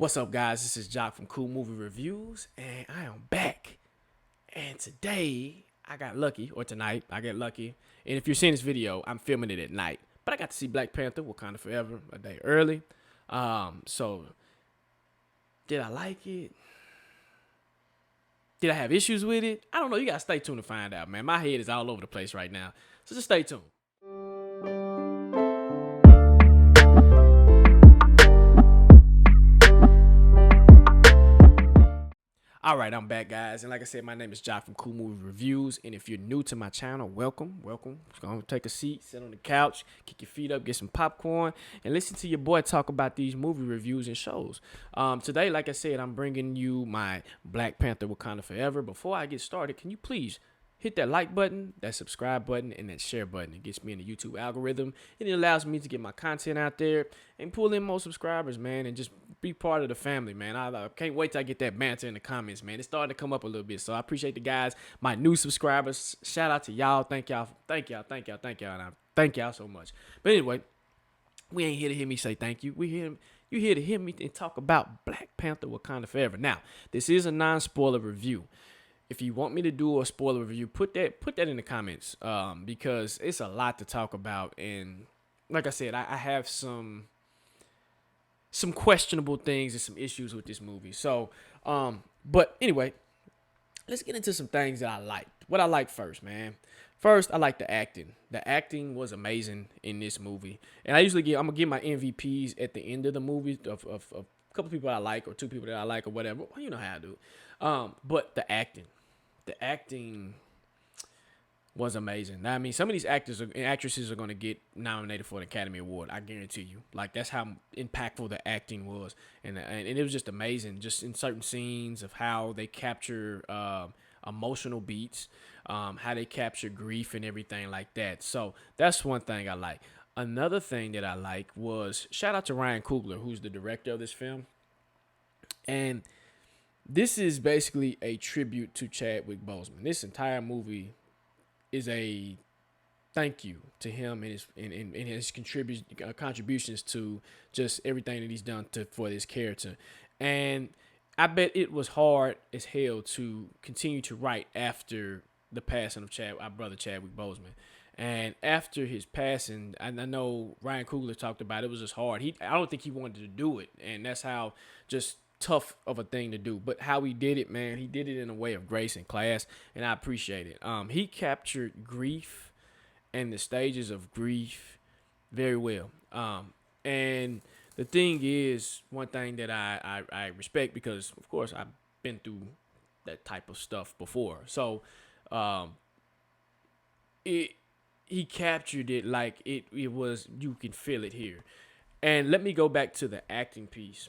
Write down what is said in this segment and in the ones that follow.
What's up, guys? This is Jock from Cool Movie Reviews, and I am back. And today, I got lucky, or tonight, I get lucky. And if you're seeing this video, I'm filming it at night. But I got to see Black Panther, Wakanda Forever, a day early. So, did I like it? Did I have issues with it? I don't know. You got to stay tuned to find out, man. My head is all over the place right now. So just stay tuned. All right, I'm back, guys. And like I said, my name is Jock from Cool Movie Reviews. And if you're new to my channel, welcome. Just go take a seat, sit on the couch, kick your feet up, get some popcorn, and listen to your boy talk about these movie reviews and shows. Today, like I said, I'm bringing you my Black Panther Wakanda Forever. Before I get started, can you please hit that like button, that subscribe button, and that share button? It gets me in the YouTube algorithm, and it allows me to get my content out there and pull in more subscribers, man, and just be part of the family, man. I can't wait till I get that banter in the comments, man. It's starting to come up a little bit, so I appreciate the guys, my new subscribers. Shout out to y'all. Thank y'all, and I thank y'all so much. But anyway, we ain't here to hear me say thank you. You here to hear me and talk about Black Panther Wakanda Forever. Now, this is a non-spoiler review. If you want me to do a spoiler review, put that in the comments, because it's a lot to talk about. And like I said, I have some questionable things and some issues with this movie. So, but anyway, let's get into some things that I liked. What I liked first, man. First, I like the acting. The acting was amazing in this movie. And I'm gonna give my MVPs at the end of the movie of a couple people I like or two people that I like or whatever. Well, you know how I do. But the acting was amazing. Now, I mean, some of these actors and actresses are going to get nominated for an Academy Award. I guarantee you. Like, that's how impactful the acting was. And it was just amazing, just in certain scenes of how they capture emotional beats, how they capture grief and everything like that. So that's one thing I like. Another thing that I like was, shout out to Ryan Coogler, who's the director of this film. And this is basically a tribute to Chadwick Boseman. This entire movie is a thank you to him and his contributions to just everything that he's done for this character. And I bet it was hard as hell to continue to write after the passing of our brother Chadwick Boseman. And after his passing, I know Ryan Coogler talked about it was just hard. I don't think he wanted to do it, and that's how just tough of a thing to do. But how he did it, man, he did it in a way of grace and class, and I appreciate it. He captured grief and the stages of grief very well. And the thing is, one thing that I respect, because of course I've been through that type of stuff before. So he captured it like it was, you can feel it here. And let me go back to the acting piece.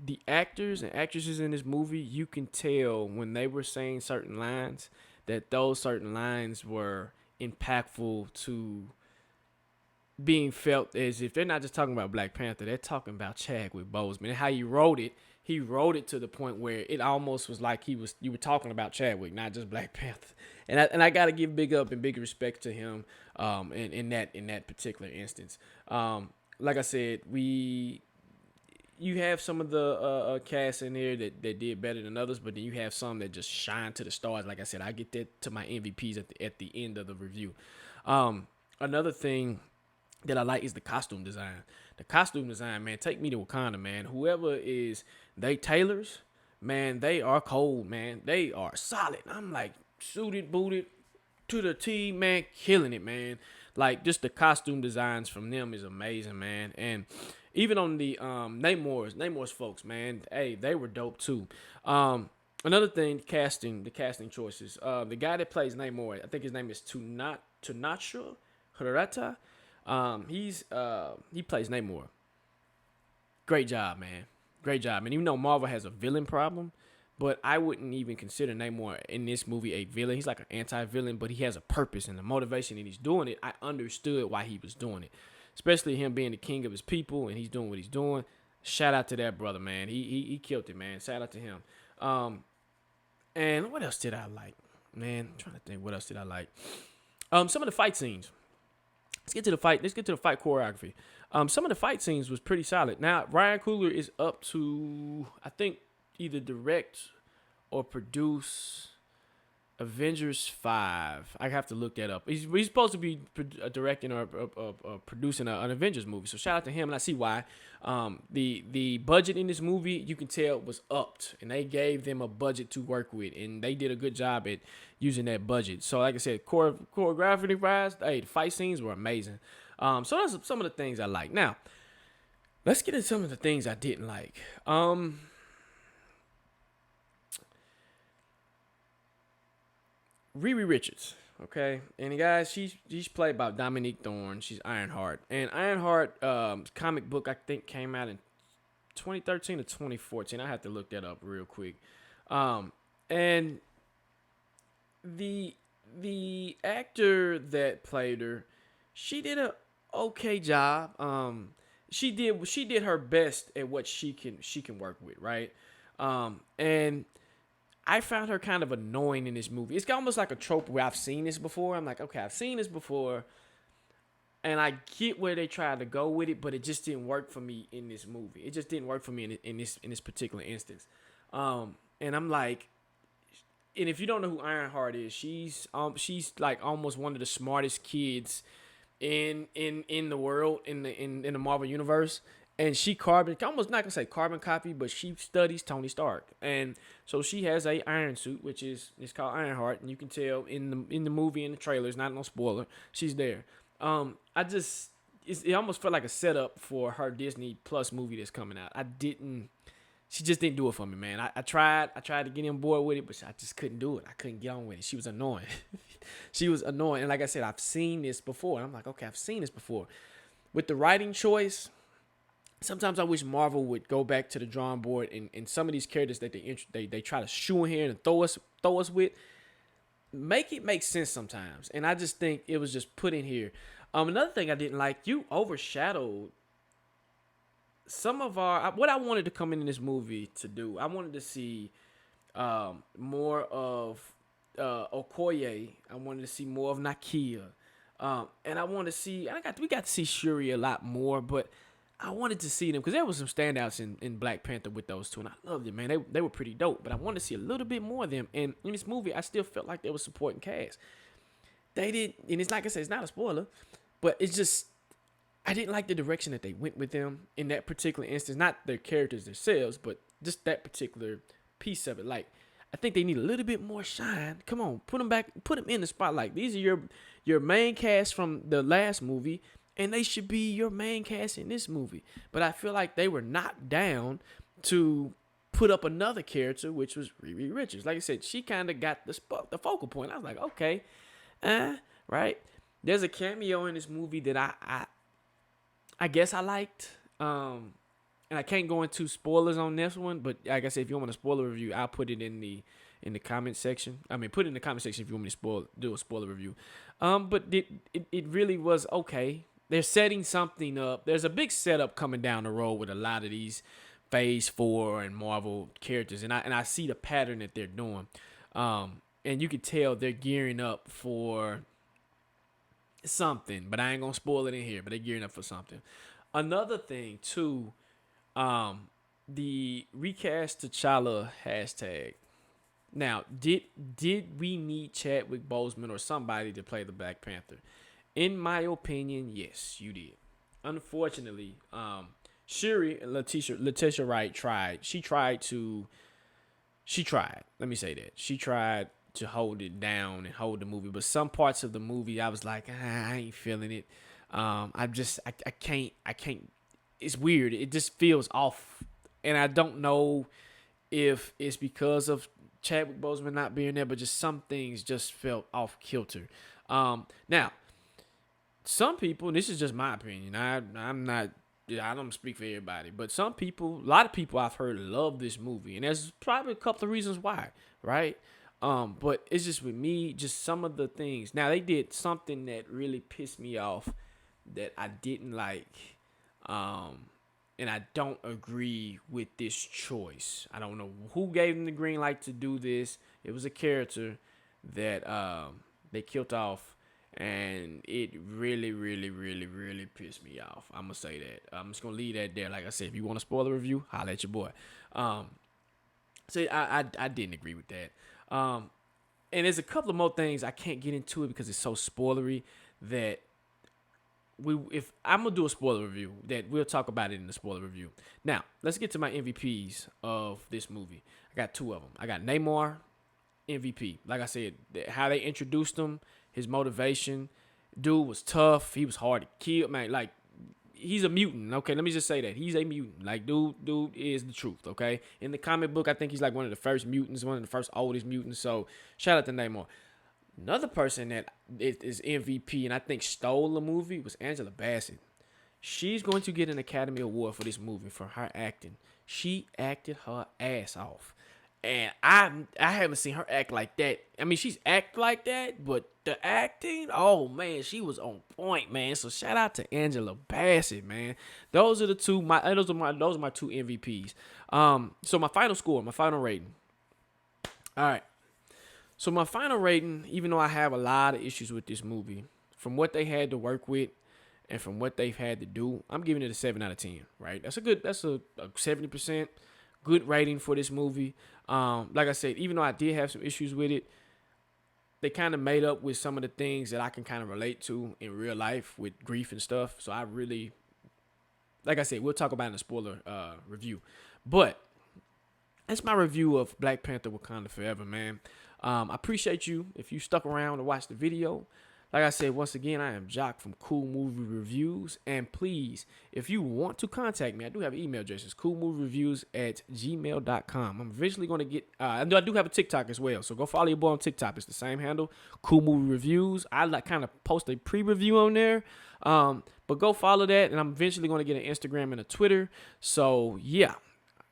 The actors and actresses in this movie, you can tell when they were saying certain lines that those certain lines were impactful to being felt, as if they're not just talking about Black Panther, they're talking about Chadwick Boseman. And how he wrote it to the point where it almost was like you were talking about Chadwick, not just Black Panther. And I got to give big up and big respect to him in that particular instance. Like I said, you have some of the cast in there that did better than others, but then you have some that just shine to the stars. Like I said, I get that to my MVPs at the end of the review. Another thing that I like is the costume design. The costume design, man, take me to Wakanda, man. Whoever is they tailors, man, they are cold, man. They are solid. I'm like suited, booted to the T, man, killing it, man. Like, just the costume designs from them is amazing, man. And even on the Namor's folks, man, hey, they were dope too. Another thing, the casting choices. The guy that plays Namor, I think his name is Tunacho Hirata. He plays Namor. Great job, man. Great job. And even though Marvel has a villain problem, but I wouldn't even consider Namor in this movie a villain. He's like an anti-villain, but he has a purpose and a motivation, and he's doing it. I understood why he was doing it, especially him being the king of his people, and he's doing what he's doing. Shout out to that brother, man. He killed it, man. Shout out to him. And what else did I like? Man, I'm trying to think. What else did I like? Some of the fight scenes. let's get to the fight. Let's get to the fight choreography. Some of the fight scenes was pretty solid. Now Ryan Coogler is up to, I think, either direct or produce Avengers 5. I have to look that up. He's supposed to be directing or producing an Avengers movie. So shout out to him, and I see why. The budget in this movie, you can tell, was upped, and they gave them a budget to work with, and they did a good job at using that budget. So like I said, choreography wise, hey, the fight scenes were amazing. So that's some of the things I like. Now, let's get into some of the things I didn't like. Riri Richards, okay, and guys, she's played by Dominique Thorne. She's Ironheart, and Ironheart comic book I think came out in 2013 or 2014. I have to look that up real quick. And the actor that played her, she did a okay job. She did her best at what she can work with, right? And I found her kind of annoying in this movie. It's almost like a trope where I've seen this before. I'm like, okay, I've seen this before, and I get where they tried to go with it, but it just didn't work for me in this movie. It just didn't work for me in this particular instance. And I'm like, and if you don't know who Ironheart is, she's like almost one of the smartest kids in the world in the Marvel universe. And she almost not gonna say carbon copy, but she studies Tony Stark, and so she has a iron suit, which is called Ironheart, and you can tell in the movie, in the trailers, not no spoiler, she's there. It almost felt like a setup for her Disney Plus movie that's coming out. She just didn't do it for me, man. I tried to get on board with it, but I just couldn't do it. I couldn't get on with it. She was annoying. She was annoying, and like I said, I've seen this before. And I'm like, okay, I've seen this before. With the writing choice, sometimes I wish Marvel would go back to the drawing board and some of these characters that they try to shoe in here and throw us with, make it make sense sometimes. And I just think it was just put in here. Another thing I didn't like, you overshadowed some of what I wanted to come in this movie to do. I wanted to see more of Okoye. I wanted to see more of Nakia. And I wanted to see, we got to see Shuri a lot more, but I wanted to see them because there was some standouts in Black Panther with those two, and I loved it, man. They were pretty dope, but I wanted to see a little bit more of them. And in this movie, I still felt like they were supporting cast. They did, and it's like I said, it's not a spoiler, but it's just, I didn't like the direction that they went with them in that particular instance. Not their characters themselves, but just that particular piece of it. Like, I think they need a little bit more shine. Come on, put them in the spotlight. These are your main cast from the last movie, and they should be your main cast in this movie. But I feel like they were not down to put up another character, which was Riri Richards. Like I said, she kind of got the focal point. I was like, okay, right. There's a cameo in this movie that I guess I liked. And I can't go into spoilers on this one, but like I said, if you want a spoiler review, I'll put it in the comment section. I mean, put it in the comment section if you want me to do a spoiler review. But it really was okay. They're setting something up. There's a big setup coming down the road with a lot of these Phase 4 and Marvel characters, and I see the pattern that they're doing. And you can tell they're gearing up for something, but I ain't gonna spoil it in here. But they're gearing up for something. Another thing too, the recast T'Challa hashtag. Now, did we need Chadwick Boseman or somebody to play the Black Panther? In my opinion, yes, you did. Unfortunately, Shuri, Letitia Wright tried. She tried. Let me say that. She tried to hold it down and hold the movie, but some parts of the movie, I was like, I ain't feeling it. I can't. It's weird. It just feels off, and I don't know if it's because of Chadwick Boseman not being there, but just some things just felt off kilter. Now, some people, and this is just my opinion. I'm not. I don't speak for everybody, but some people, a lot of people I've heard love this movie, and there's probably a couple of reasons why, right? But it's just with me, just some of the things. Now, they did something that really pissed me off that I didn't like, and I don't agree with this choice. I don't know who gave them the green light to do this. It was a character that they killed off, and it really, really, really, really pissed me off. I'm gonna say that. I'm just gonna leave that there. Like I said, if you want a spoiler review, holla at your boy. Um, so I didn't agree with that. And there's a couple of more things I can't get into it because it's so spoilery that if I'm gonna do a spoiler review, that we'll talk about it in the spoiler review. Now, let's get to my MVPs of this movie. I got two of them. I got Namor, MVP. Like I said, how they introduced him, his motivation. Dude was tough. He was hard to kill, man. Like, he's a mutant. Okay, let me just say that he's a mutant. Like, dude is the truth. Okay, in the comic book, I think he's like one of the first mutants, one of the first oldest mutants. So shout out to Namor. Another person that is MVP and I think stole the movie was Angela Bassett. She's going to get an Academy Award for this movie for her acting. She acted her ass off. And I haven't seen her act like that. I mean, she's act like that, but the acting, oh man, she was on point, man. So shout out to Angela Bassett, man. Those are my two MVPs. So my final score, my final rating. All right. So my final rating, even though I have a lot of issues with this movie, from what they had to work with and from what they've had to do, I'm giving it a 7 out of 10, right? That's a 70% good rating for this movie. Like I said, even though I did have some issues with it, they kind of made up with some of the things that I can kind of relate to in real life with grief and stuff. So I really, like I said, we'll talk about it in the spoiler review. But that's my review of Black Panther Wakanda Forever, man. I appreciate you if you stuck around to watch the video. Like I said, once again, I am Jock from Cool Movie Reviews. And please, if you want to contact me, I do have an email address. It's coolmoviereviews@gmail.com. I'm eventually going to get, I do have a TikTok as well. So go follow your boy on TikTok. It's the same handle, Cool Movie Reviews. I kind of post a pre-review on there. But go follow that. And I'm eventually going to get an Instagram and a Twitter. So yeah.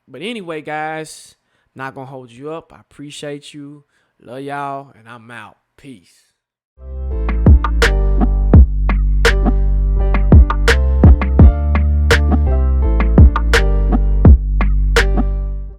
But anyway, guys, not going to hold you up. I appreciate you. Love y'all. And I'm out. Peace.